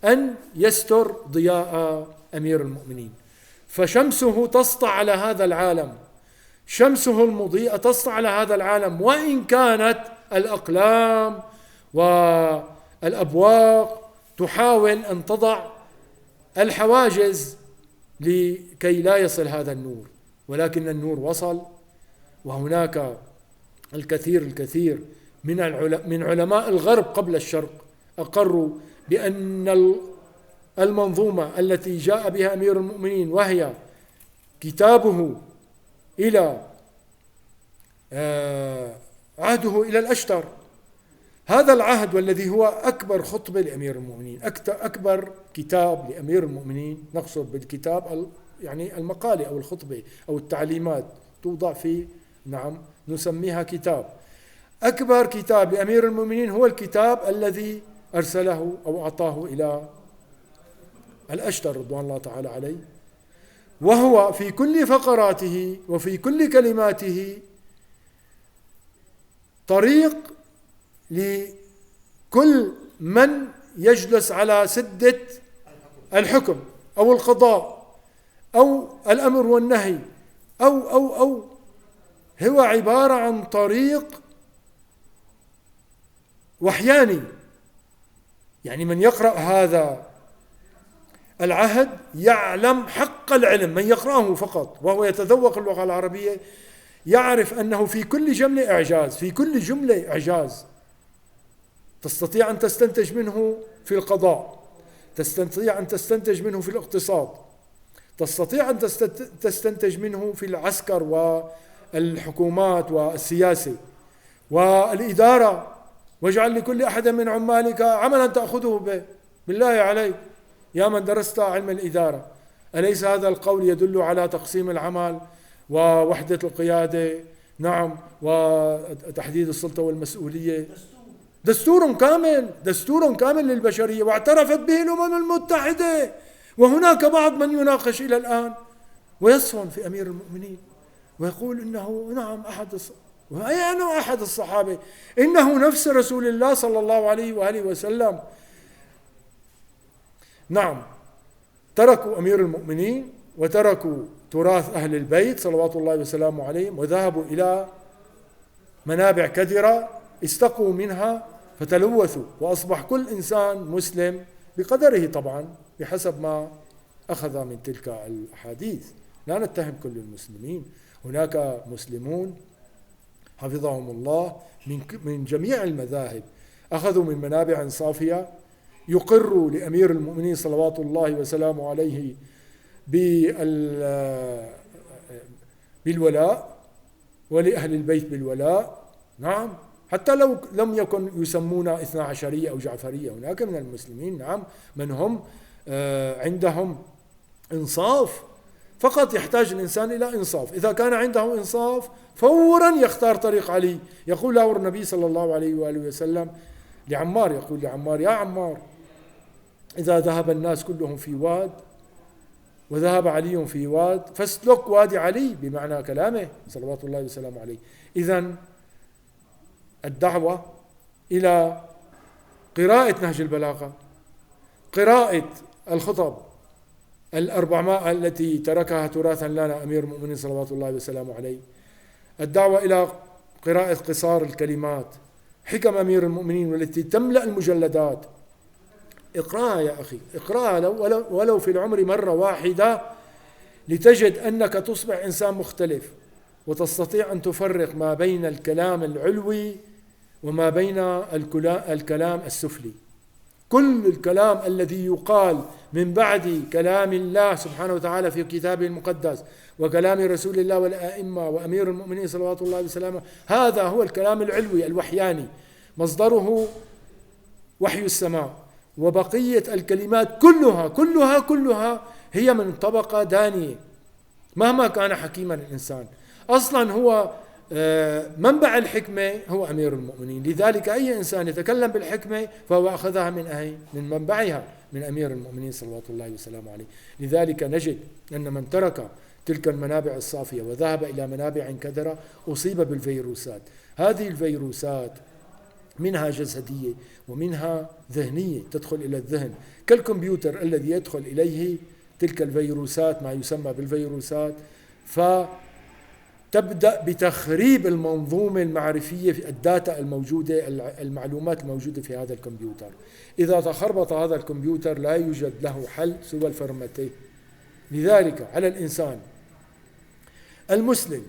أن يستر ضياء أمير المؤمنين. فشمسه تسطع على هذا العالم، شمسه المضيئة تسطع على هذا العالم، وإن كانت الأقلام والأبواق تحاول أن تضع الحواجز لكي لا يصل هذا النور، ولكن النور وصل. وهناك الكثير من علماء الغرب قبل الشرق أقروا بأن المنظومة التي جاء بها أمير المؤمنين وهي كتابه إلى عهده إلى الأشتر، هذا العهد والذي هو أكبر خطبة لأمير المؤمنين، أكبر كتاب لأمير المؤمنين، نقصد بالكتاب يعني المقالة أو الخطبة أو التعليمات توضع في نعم نسميها كتاب. أكبر كتاب لأمير المؤمنين هو الكتاب الذي أرسله أو أعطاه إلى الأشتر رضوان الله تعالى عليه، وهو في كل فقراته وفي كل كلماته طريق لكل من يجلس على سدة الحكم أو القضاء أو الأمر والنهي أو هو عبارة عن طريق وحياني. يعني من يقرأ هذا العهد يعلم حق العلم، من يقرأه فقط وهو يتذوق اللغة العربية يعرف أنه في كل جملة إعجاز، في كل جملة إعجاز. تستطيع أن تستنتج منه في القضاء، تستطيع أن تستنتج منه في الاقتصاد، تستطيع أن تستنتج منه في العسكر والحكومات والسياسة والإدارة واجعل لكل أحد من عمالك عملا تأخذه به. بالله عليك يا من درست علم الإدارة، أليس هذا القول يدل على تقسيم العمل ووحدة القيادة؟ نعم، وتحديد السلطة والمسؤولية. دستور كامل للبشرية، واعترفت به الأمم المتحدة. وهناك بعض من يناقش إلى الآن ويصفن في أمير المؤمنين ويقول إنه نعم أحد الصحابة، إنه نفس رسول الله صلى الله عليه وآله وسلم. نعم، تركوا أمير المؤمنين وتركوا تراث أهل البيت صلوات الله وسلامه عليهم، وذهبوا إلى منابع كدرة استقوا منها فتلوثوا، وأصبح كل إنسان مسلم بقدره طبعا بحسب ما أخذ من تلك الأحاديث. لا نتهم كل المسلمين، هناك مسلمون حفظهم الله من جميع المذاهب أخذوا من منابع صافية يقروا لأمير المؤمنين صلوات الله وسلامه عليه بالولاء ولأهل البيت بالولاء. نعم، حتى لو لم يكن يسمون 12 أو جعفرية، هناك من المسلمين نعم من هم عندهم إنصاف، فقط يحتاج الإنسان إلى إنصاف. إذا كان عنده إنصاف فورا يختار طريق علي. يقول له النبي صلى الله عليه وآله وسلم لعمار، يقول لعمار: يا عمار، إذا ذهب الناس كلهم في واد وذهب علي في واد فاسلك وادي علي، بمعنى كلامه صلوات الله وسلامه عليه. إذن الدعوة إلى قراءة نهج البلاغة، قراءة الخطب 400 التي تركها تراثا لنا أمير المؤمنين صلوات الله وسلامه عليه، الدعوة إلى قراءة قصار الكلمات، حكم أمير المؤمنين والتي تملأ المجلدات. اقرأها يا أخي، اقرأها ولو في العمر مرة واحدة، لتجد أنك تصبح إنسان مختلف، وتستطيع أن تفرق ما بين الكلام العلوي وما بين الكلام السفلي. كل الكلام الذي يقال من بعد كلام الله سبحانه وتعالى في كتابه المقدس وكلام رسول الله والآئمة وأمير المؤمنين صلوات الله وسلامه، هذا هو الكلام العلوي الوحياني، مصدره وحي السماء، وبقية الكلمات كلها هي من طبقة دانية مهما كان حكيما الإنسان. أصلا هو منبع الحكمة هو أمير المؤمنين، لذلك أي إنسان يتكلم بالحكمة فهو أخذها من منبعها من أمير المؤمنين صلوات الله وسلامه عليه. لذلك نجد أن من ترك تلك المنابع الصافية وذهب إلى منابع كدرة أصيب بالفيروسات. هذه الفيروسات منها جسدية ومنها ذهنية تدخل إلى الذهن، كالكمبيوتر الذي يدخل إليه تلك الفيروسات، ما يسمى بالفيروسات، فتبدأ بتخريب المنظومة المعرفية في الداتا الموجودة، المعلومات الموجودة في هذا الكمبيوتر. إذا تخربط هذا الكمبيوتر لا يوجد له حل سوى الفرمتين. لذلك على الإنسان المسلم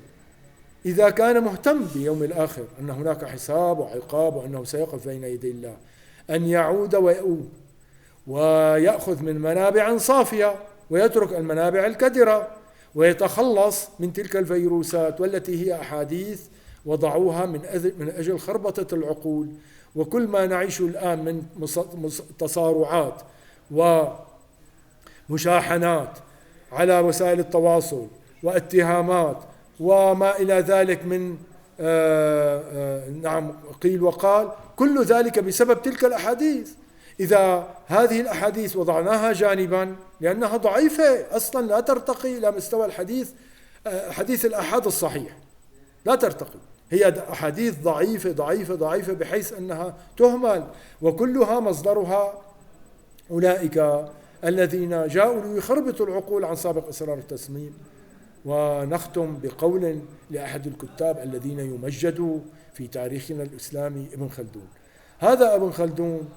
إذا كان مهتم بيوم الآخر أن هناك حساب وعقاب وأنه سيقف بين يدي الله، أن يعود ويؤوب ويأخذ من منابع صافية ويترك المنابع الكدرة ويتخلص من تلك الفيروسات، والتي هي أحاديث وضعوها من أجل خربطة العقول. وكل ما نعيشه الآن من تصارعات ومشاحنات على وسائل التواصل واتهامات وما إلى ذلك من نعم قيل وقال، كل ذلك بسبب تلك الأحاديث. إذا هذه الأحاديث وضعناها جانبا لأنها ضعيفة أصلا، لا ترتقي إلى مستوى حديث الأحاد الصحيح، لا ترتقي، هي أحاديث ضعيفة بحيث أنها تهمل، وكلها مصدرها أولئك الذين جاءوا ليخربطوا العقول عن سابق إصرار التصميم. ونختم بقول لأحد الكتاب الذين يمجدوا في تاريخنا الإسلامي، ابن خلدون. هذا ابن خلدون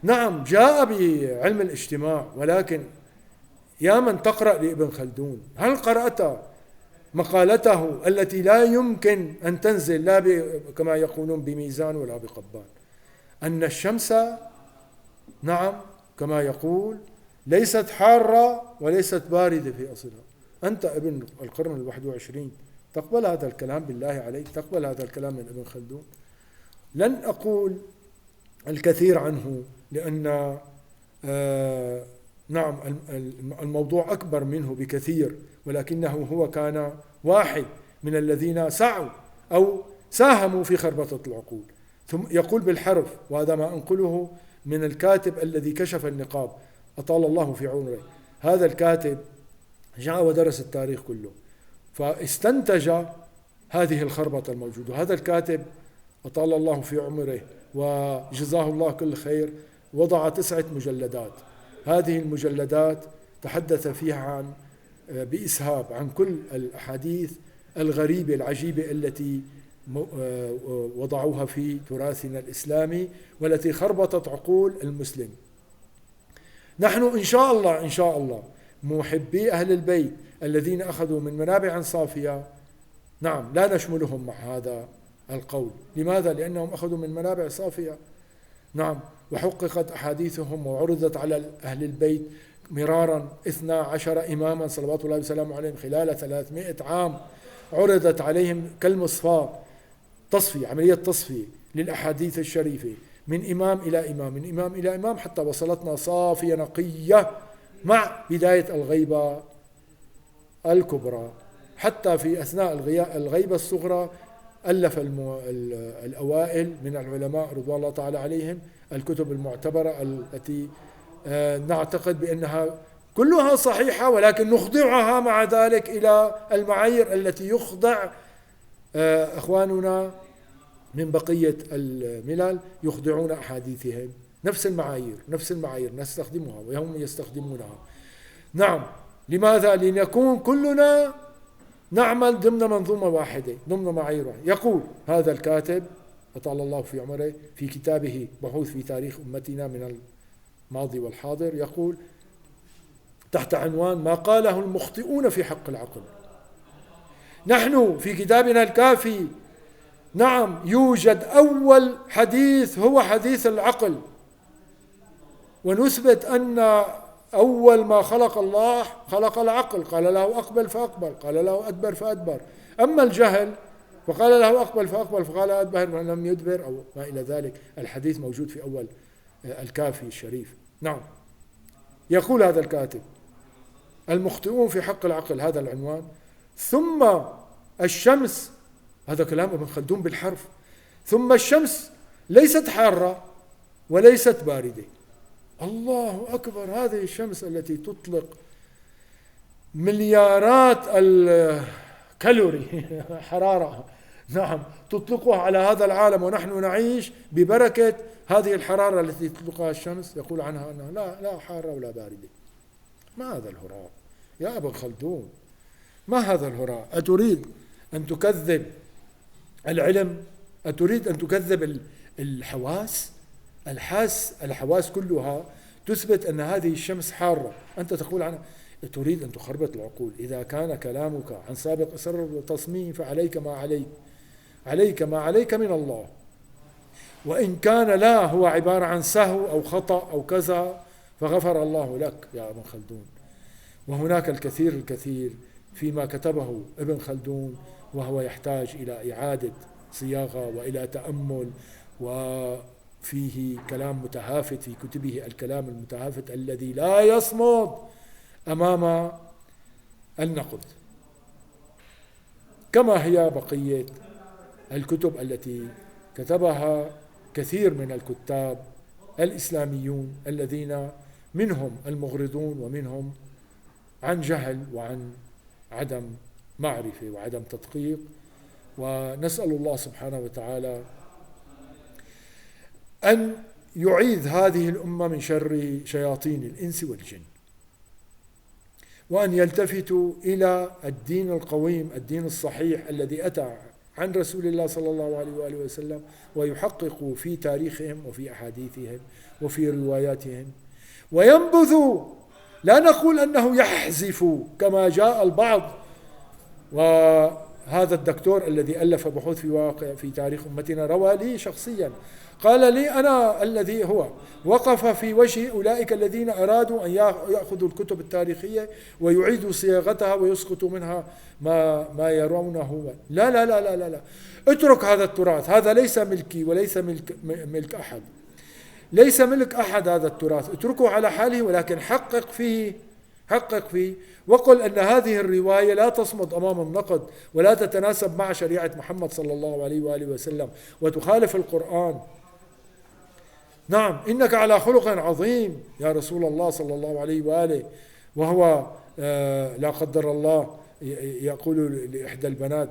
نعم جاء بعلم الاجتماع، ولكن يا من تقرأ لابن خلدون، هل قرأت مقالته التي لا يمكن أن تنزل لا كما يقولون بميزان ولا بقبان، أن الشمس نعم كما يقول ليست حارة وليست باردة في أصلها؟ أنت ابن القرن 21 تقبل هذا الكلام؟ بالله عليك تقبل هذا الكلام من ابن خلدون؟ لن أقول الكثير عنه، لأن نعم الموضوع أكبر منه بكثير، ولكنه هو كان واحد من الذين سعوا أو ساهموا في خربطة العقول. ثم يقول بالحرف، وهذا ما أنقله من الكاتب الذي كشف النقاب أطال الله في عمره. هذا الكاتب جاء ودرس التاريخ كله فاستنتج هذه الخربطة الموجودة. هذا الكاتب أطال الله في عمره وجزاه الله كل خير وضع 9 مجلدات. هذه المجلدات تحدث فيها عن بإسهاب عن كل الأحاديث الغريبة العجيبة التي وضعوها في تراثنا الإسلامي والتي خربطت عقول المسلم. نحن إن شاء الله محبي أهل البيت الذين أخذوا من منابع صافية، نعم لا نشملهم مع هذا القول. لماذا؟ لأنهم أخذوا من منابع صافية، نعم، وحققت أحاديثهم وعرضت على أهل البيت مرارا. 12 إماما صلوات الله وسلامه عليهم خلال 300 عام عرضت عليهم كالمصفاة، عملية تصفية للأحاديث الشريفة من إمام إلى إمام، من إمام إلى إمام، حتى وصلتنا صافية نقية مع بداية الغيبة الكبرى. حتى في أثناء الغيبة الصغرى ألف الأوائل من العلماء رضوان الله تعالى عليهم الكتب المعتبرة التي نعتقد بأنها كلها صحيحة، ولكن نخضعها مع ذلك إلى المعايير التي يخضع أخواننا من بقية الملل، يخضعون أحاديثهم نفس المعايير نستخدمها وهم يستخدمونها. نعم، لماذا؟ لنكون كلنا نعمل ضمن منظومة واحدة، ضمن معايير واحدة. يقول هذا الكاتب أطال الله في عمره في كتابه بحوث في تاريخ أمتنا من الماضي والحاضر، يقول تحت عنوان ما قاله المخطئون في حق العقل. نحن في كتابنا الكافي، نعم، يوجد أول حديث هو حديث العقل، ونثبت أن أول ما خلق الله خلق العقل، قال له أقبل فأقبل، قال له أدبر فأدبر. أما الجهل فقال له أقبل فأقبل، فقال أدبر ولم يدبر أو ما إلى ذلك. الحديث موجود في أول الكافي الشريف. نعم، يقول هذا الكاتب المخطئون في حق العقل، هذا العنوان. ثم الشمس، هذا كلام ابن خلدون بالحرف، ثم الشمس ليست حارة وليست باردة. الله أكبر، هذه الشمس التي تطلق مليارات الكالوري حرارة، نعم، تطلقها على هذا العالم، ونحن نعيش ببركة هذه الحرارة التي تطلقها الشمس. يقول عنها أنها لا حارة ولا باردة. ما هذا الهراء يا ابن خلدون؟ ما هذا الهراء؟ أتريد أن تكذب العلم؟ أتريد أن تكذب الحواس؟ الحواس كلها تثبت أن هذه الشمس حارة، أنت تقول عنها. تريد أن تخربط العقول. إذا كان كلامك عن سابق سر وتصميم فعليك ما عليك، عليك ما عليك من الله. وإن كان لا هو عبارة عن سهو أو خطأ أو كذا فغفر الله لك يا ابن خلدون. وهناك الكثير فيما كتبه ابن خلدون، وهو يحتاج إلى إعادة صياغة وإلى تأمل، وفيه كلام متهافت في كتبه، الكلام المتهافت الذي لا يصمد أمام النقد، كما هي بقية الكتب التي كتبها كثير من الكتاب الإسلاميون الذين منهم المغرضون ومنهم عن جهل وعن عدم معرفة وعدم تدقيق. ونسأل الله سبحانه وتعالى أن يعيذ هذه الأمة من شر شياطين الإنس والجن، وأن يلتفتوا إلى الدين القويم، الدين الصحيح الذي أتى عن رسول الله صلى الله عليه وآله وسلم، ويحققوا في تاريخهم وفي أحاديثهم وفي رواياتهم، وينبذوا، لا نقول أنه يحذف كما جاء البعض. وهذا الدكتور الذي ألف بحوث في واقع في تاريخ أمتنا روى لي شخصيا، قال لي أنا الذي هو وقف في وجه أولئك الذين أرادوا أن يأخذوا الكتب التاريخية ويعيدوا صياغتها ويسقطوا منها ما يرونه. لا لا لا لا لا لا، اترك هذا التراث، هذا ليس ملكي وليس ملك أحد. ليس ملك أحد هذا التراث، اتركه على حاله، ولكن حقق فيه وقل أن هذه الرواية لا تصمد أمام النقد ولا تتناسب مع شريعة محمد صلى الله عليه وآله وسلم وتخالف القرآن. نعم إنك على خلق عظيم يا رسول الله صلى الله عليه وآله. وهو لا قدر الله يقول لإحدى البنات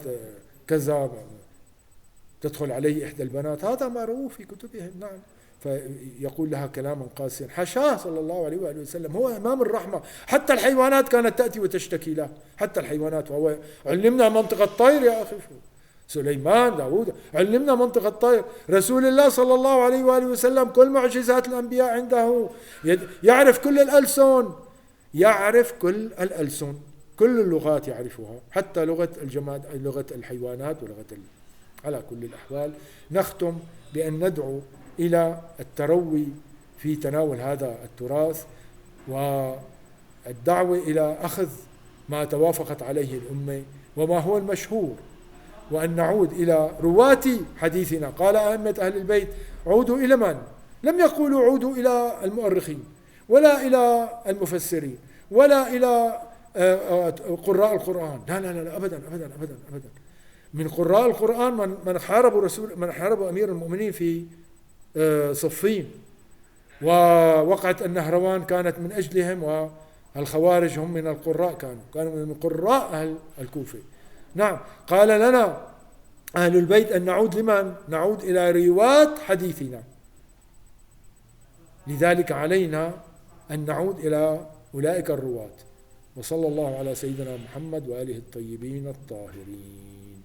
كذا، تدخل عليه إحدى البنات، هذا معروف في كتبهم. نعم، فيقول لها كلاما قاسيا، حاشاه صلى الله عليه وآله وسلم، هو إمام الرحمة. حتى الحيوانات كانت تأتي وتشتكي له، حتى الحيوانات. وهو علمنا منطق الطير يا أخي، سليمان، داود، علمنا منطق الطير. رسول الله صلى الله عليه وآله وسلم كل معجزات الأنبياء عنده، يعرف كل الألسن، يعرف كل الألسن، كل اللغات يعرفها، حتى لغة الجماد، لغة الحيوانات ولغة على كل الأحوال. نختم بأن ندعو إلى التروي في تناول هذا التراث، والدعوة إلى أخذ ما توافقت عليه الأمة وما هو المشهور، وأن نعود إلى رواة حديثنا. قال أئمة أهل البيت عودوا إلى من؟ لم يقولوا عودوا إلى المؤرخين ولا إلى المفسرين ولا إلى قراء القرآن، لا لا لا أبدا أبدا أبدا أبدا. من قراء القرآن من حاربوا أمير المؤمنين في صفين، ووقعة النهروان كانت من أجلهم، والخوارج هم من القراء، كانوا من قراء أهل الكوفة. نعم، قال لنا أهل البيت أن نعود لمن؟ نعود إلى رواة حديثنا. لذلك علينا أن نعود إلى أولئك الرواة. وصلى الله على سيدنا محمد وآله الطيبين الطاهرين.